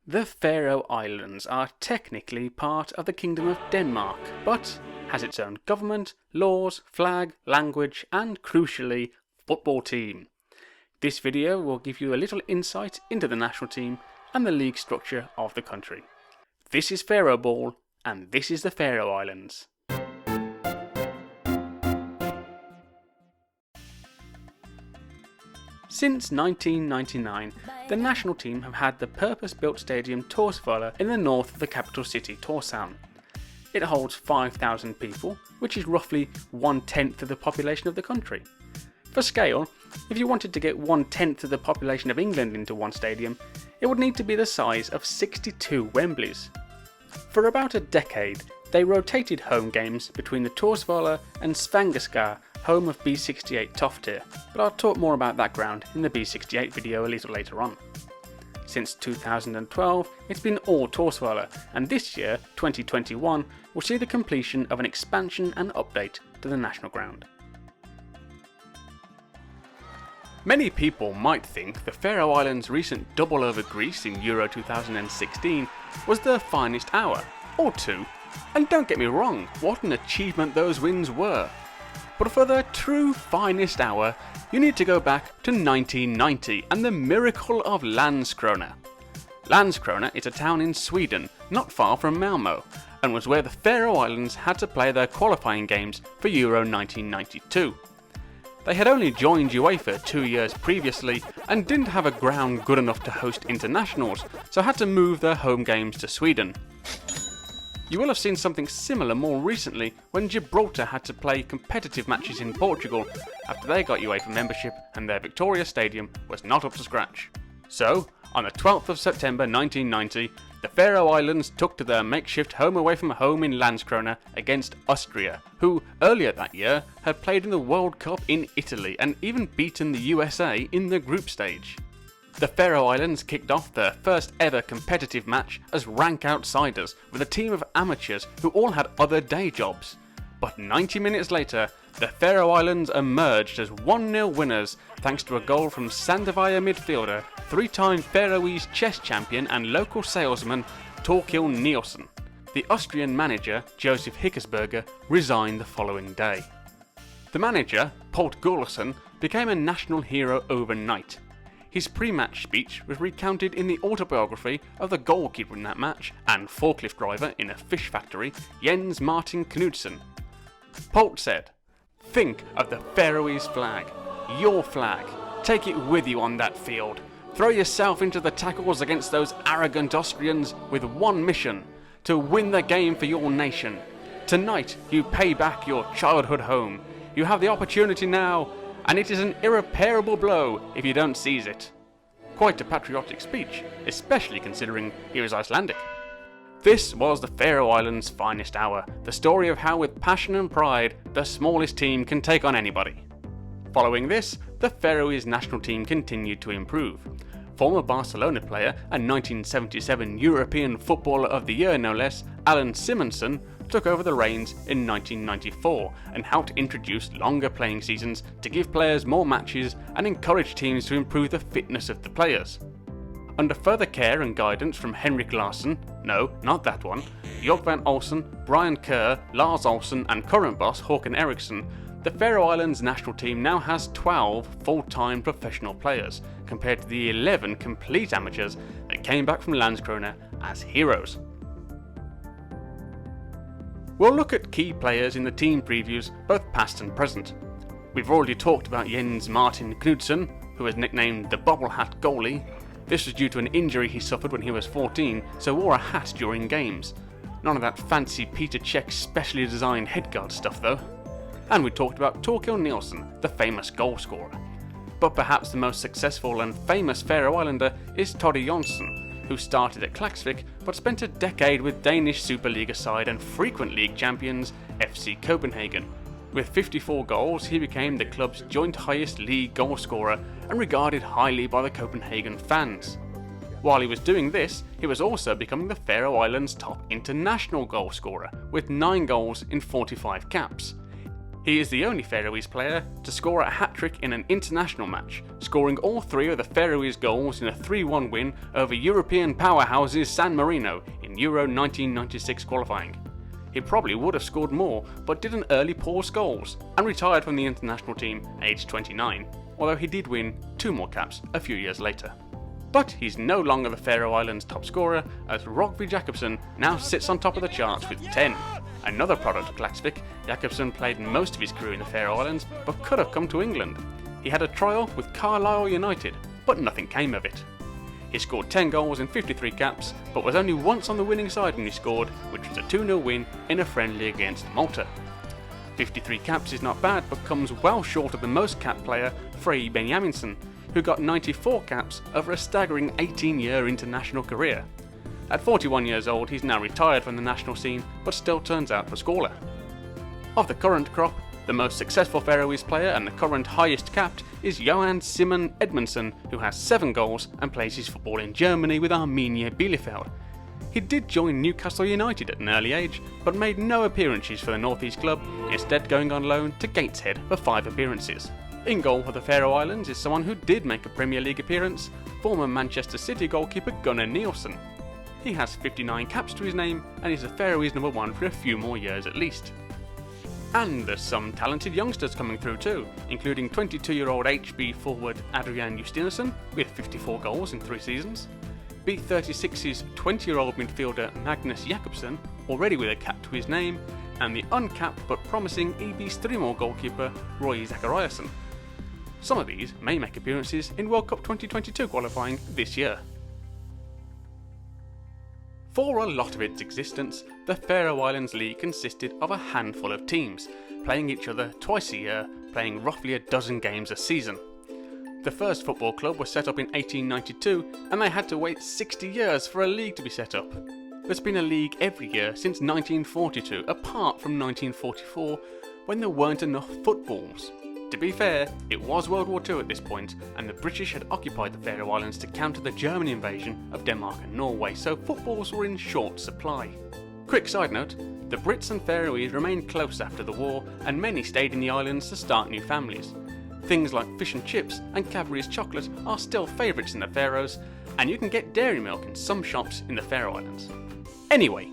The Faroe Islands are technically part of the Kingdom of Denmark, but has its own government, laws, flag, language, and crucially, football team. This video will give you a little insight into the national team and the league structure of the country. This is Faroe Ball, and this is the Faroe Islands. Since 1999, the national team have had the purpose-built stadium Tórsvøllur in the north of the capital city Tórshavn. It holds 5,000 people, which is roughly 1/10 of the population of the country. For scale, if you wanted to get 1/10 of the population of England into one stadium, it would need to be the size of 62 Wembleys. For about a decade, they rotated home games between the Tórsvøllur and Svangerskar, home of B68 Toftir, but I'll talk more about that ground in the B68 video a little later on. Since 2012, it's been all Tórsvøllur, and this year, 2021, will see the completion of an expansion and update to the national ground. Many people might think the Faroe Islands' recent double over Greece in Euro 2016 was their finest hour, or two, and don't get me wrong, what an achievement those wins were. But for their true finest hour, you need to go back to 1990 and the miracle of Landskrona. Landskrona is a town in Sweden, not far from Malmö, and was where the Faroe Islands had to play their qualifying games for Euro 1992. They had only joined UEFA 2 years previously and didn't have a ground good enough to host internationals, so had to move their home games to Sweden. You will have seen something similar more recently when Gibraltar had to play competitive matches in Portugal after they got UEFA membership and their Victoria Stadium was not up to scratch. So, on the 12th of September 1990, the Faroe Islands took to their makeshift home away from home in Landskrona against Austria, who earlier that year had played in the World Cup in Italy and even beaten the USA in the group stage. The Faroe Islands kicked off their first ever competitive match as rank outsiders with a team of amateurs who all had other day jobs. But 90 minutes later, the Faroe Islands emerged as 1-0 winners thanks to a goal from Sandefjord midfielder, 3-time Faroese chess champion and local salesman Torkil Nielsen. The Austrian manager, Josef Hickersberger, resigned the following day. The manager, Polt Gullerson, became a national hero overnight. His pre-match speech was recounted in the autobiography of the goalkeeper in that match and forklift driver in a fish factory, Jens Martin Knudsen. Polt said, "Think of the Faroese flag, your flag. Take it with you on that field. Throw yourself into the tackles against those arrogant Austrians with one mission, to win the game for your nation. Tonight you pay back your childhood home. You have the opportunity now, and it is an irreparable blow if you don't seize it." Quite a patriotic speech, especially considering he was Icelandic. This was the Faroe Islands' finest hour, the story of how with passion and pride, the smallest team can take on anybody. Following this, the Faroese national team continued to improve. Former Barcelona player and 1977 European Footballer of the Year no less, Alan Simonsen, took over the reins in 1994 and helped introduce longer playing seasons to give players more matches and encourage teams to improve the fitness of the players. Under further care and guidance from Henrik Larsson, no, not that one, Jörg van Olsen, Brian Kerr, Lars Olsen and current boss Håkan Eriksson, the Faroe Islands national team now has 12 full-time professional players, compared to the 11 complete amateurs that came back from Landskrona as heroes. We'll look at key players in the team previews, both past and present. We've already talked about Jens Martin Knudsen, who was nicknamed the Bobble Hat Goalie. This was due to an injury he suffered when he was 14, so wore a hat during games. None of that fancy Peter Cech specially designed headguard stuff though. And we talked about Torkil Nielsen, the famous goal scorer. But perhaps the most successful and famous Faroe Islander is Toddy Johnson, who started at Klaksvik but spent a decade with Danish Superliga side and frequent league champions FC Copenhagen. With 54 goals, he became the club's joint highest league goal scorer and regarded highly by the Copenhagen fans. While he was doing this, he was also becoming the Faroe Islands' top international goal scorer, with 9 goals in 45 caps. He is the only Faroese player to score a hat-trick in an international match, scoring all 3 of the Faroese goals in a 3-1 win over European powerhouses San Marino in Euro 1996 qualifying. He probably would have scored more, but did an early pause goals and retired from the international team aged 29, although he did win 2 more caps a few years later. But he's no longer the Faroe Islands' top scorer, as Freyji Benjaminson now sits on top of the charts with 10. Another product of Klaksvik, Jakobsen played most of his career in the Faroe Islands, but could have come to England. He had a trial with Carlisle United, but nothing came of it. He scored 10 goals in 53 caps, but was only once on the winning side when he scored, which was a 2-0 win in a friendly against Malta. 53 caps is not bad, but comes well short of the most capped player, Freyji Benjaminson, who got 94 caps over a staggering 18-year international career. At 41 years old, he's now retired from the national scene, but still turns out for scorer. Of the current crop, the most successful Faroese player and the current highest capped is Johann Edmondson, who has 7 goals and plays his football in Germany with Arminia Bielefeld. He did join Newcastle United at an early age, but made no appearances for the North East club, instead going on loan to Gateshead for 5 appearances. In goal for the Faroe Islands is someone who did make a Premier League appearance, former Manchester City goalkeeper Gunnar Nielsen. He has 59 caps to his name and is the Faroese number 1 for a few more years at least. And there's some talented youngsters coming through too, including 22-year-old HB forward Adrian Justinason with 54 goals in 3 seasons, B36's 20-year-old midfielder Magnus Jakobsen, already with a cap to his name, and the uncapped but promising EB Strimo goalkeeper Roy Zachariasen. Some of these may make appearances in World Cup 2022 qualifying this year. For a lot of its existence, the Faroe Islands League consisted of a handful of teams, playing each other twice a year, playing roughly a dozen games a season. The first football club was set up in 1892, and they had to wait 60 years for a league to be set up. There's been a league every year since 1942, apart from 1944, when there weren't enough footballs. To be fair, it was World War II at this point, and the British had occupied the Faroe Islands to counter the German invasion of Denmark and Norway, so footballs were in short supply. Quick side note, the Brits and Faroese remained close after the war, and many stayed in the islands to start new families. Things like fish and chips and Cadbury's chocolate are still favourites in the Faroes, and you can get dairy milk in some shops in the Faroe Islands. Anyway,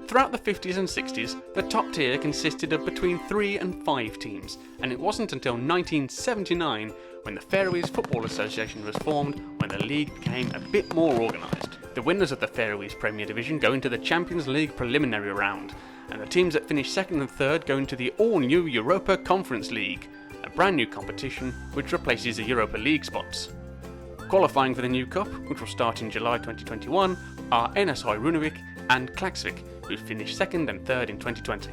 throughout the 50s and 60s, the top tier consisted of between 3 and 5 teams, and it wasn't until 1979, when the Faroese Football Association was formed, when the league became a bit more organised. The winners of the Faroese Premier Division go into the Champions League preliminary round, and the teams that finish 2nd and 3rd go into the all-new Europa Conference League, a brand new competition which replaces the Europa League spots. Qualifying for the new cup, which will start in July 2021, are NSI Runavík and Klaksvik, who finished 2nd and 3rd in 2020.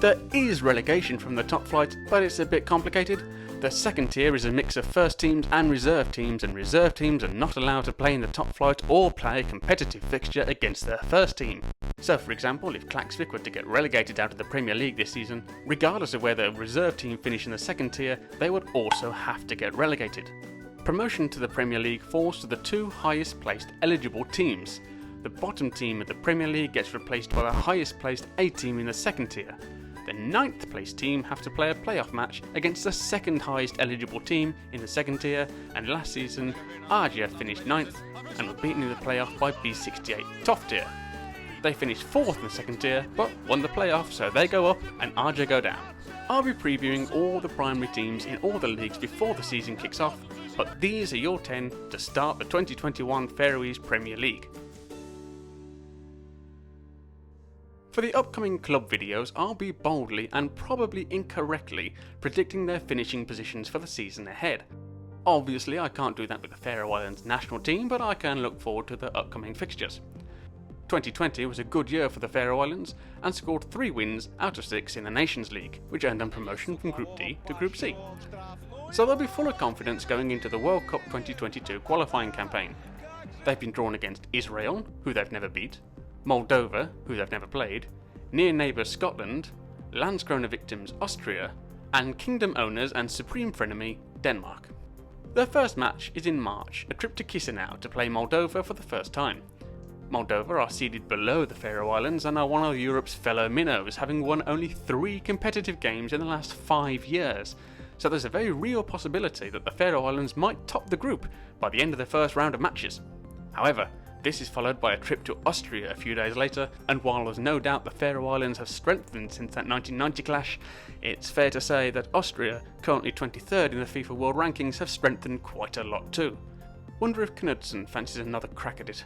There is relegation from the top flight, but it's a bit complicated. The second tier is a mix of first teams and reserve teams are not allowed to play in the top flight or play a competitive fixture against their first team. So for example, if Klaksvik were to get relegated out of the Premier League this season, regardless of where the reserve team finish in the second tier, they would also have to get relegated. Promotion to the Premier League falls to the 2 highest placed eligible teams. The bottom team of the Premier League gets replaced by the highest placed A team in the second tier. The 9th placed team have to play a playoff match against the 2nd highest eligible team in the second tier, and last season, Arja finished 9th and were beaten in the playoff by B68 top tier. They finished 4th in the second tier, but won the playoff, so they go up and Arja go down. I'll be previewing all the primary teams in all the leagues before the season kicks off, but these are your 10 to start the 2021 Faroese Premier League. For the upcoming club videos, I'll be boldly and probably incorrectly predicting their finishing positions for the season ahead. Obviously I can't do that with the Faroe Islands national team, but I can look forward to the upcoming fixtures. 2020 was a good year for the Faroe Islands and scored 3 wins out of 6 in the Nations League, which earned them promotion from Group D to Group C. So they'll be full of confidence going into the World Cup 2022 qualifying campaign. They've been drawn against Israel, who they've never beat, Moldova, who they've never played, near neighbour Scotland, Landskrona victims Austria, and kingdom owners and supreme frenemy Denmark. Their first match is in March, a trip to Chisinau to play Moldova for the first time. Moldova are seated below the Faroe Islands and are one of Europe's fellow minnows, having won only 3 competitive games in the last 5 years. So there's a very real possibility that the Faroe Islands might top the group by the end of the first round of matches. However, this is followed by a trip to Austria a few days later, and while there's no doubt the Faroe Islands have strengthened since that 1990 clash, it's fair to say that Austria, currently 23rd in the FIFA World Rankings, have strengthened quite a lot too. Wonder if Knudsen fancies another crack at it.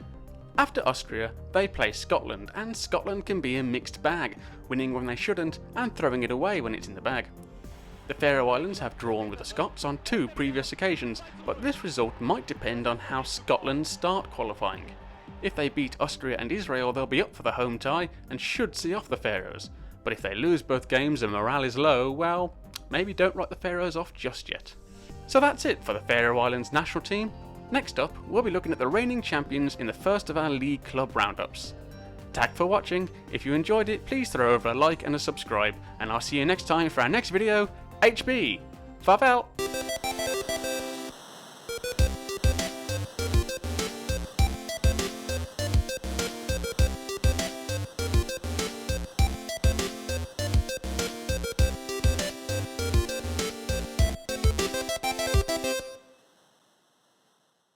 After Austria, they play Scotland, and Scotland can be a mixed bag, winning when they shouldn't and throwing it away when it's in the bag. The Faroe Islands have drawn with the Scots on 2 previous occasions, but this result might depend on how Scotland start qualifying. If they beat Austria and Israel, they'll be up for the home tie and should see off the Faroes, but if they lose both games and morale is low, well, maybe don't write the Faroes off just yet. So that's it for the Faroe Islands national team. Next up, we'll be looking at the reigning champions in the first of our league club roundups. Thanks for watching. If you enjoyed it, please throw over a like and a subscribe, and I'll see you next time for our next video. HB! Farewell!